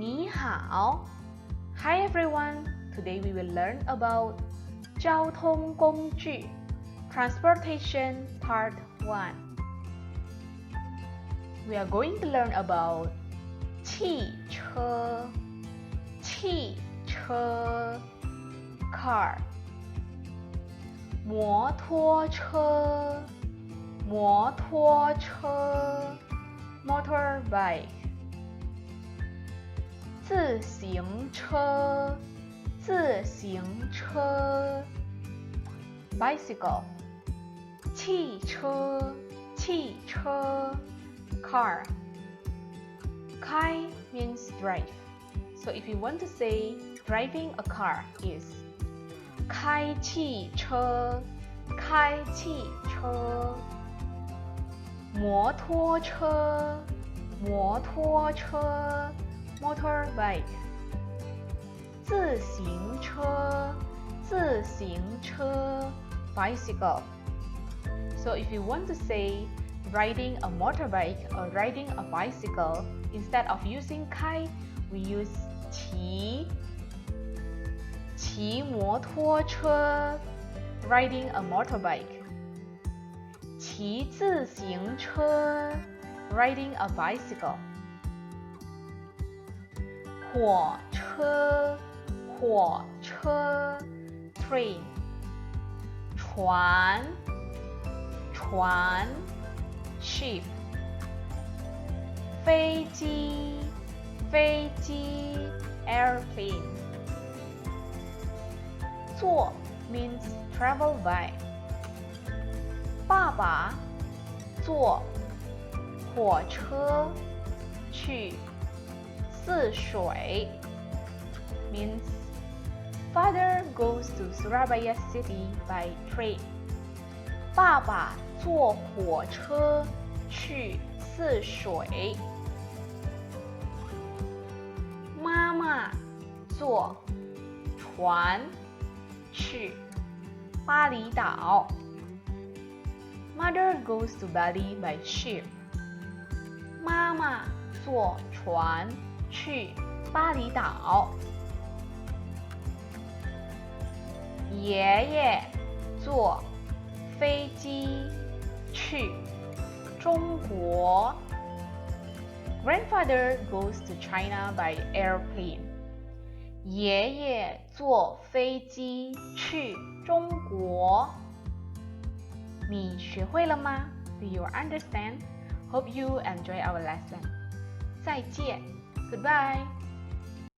你好 Hi everyone, today we will learn about 交通工具 Transportation Part 1. We are going to learn about 汽车 Car 摩托车 Motorbike 自行车 Bicycle 汽车 Car 开 means drive. So if you want to say driving a car is 开汽车摩托车 Motorbike 自行车 Bicycle. So if you want to say riding a motorbike or riding a bicycle, instead of using 开 we use 骑摩托车 riding a motorbike 骑自行车 riding a bicycle 火车 train 船 ship 飞机 airplane 坐 means travel by 爸爸坐火车去泗水 means father goes to Surabaya city by train 爸爸坐火车去泗水妈妈坐船去巴厘岛 Mother goes to Bali by ship 妈妈坐船去巴厘岛爷爷坐飞机去中国 Grandfather goes to China by airplane 爷爷坐飞机去中国你学会了吗 Do you understand? Hope you enjoy our lesson 再见 Goodbye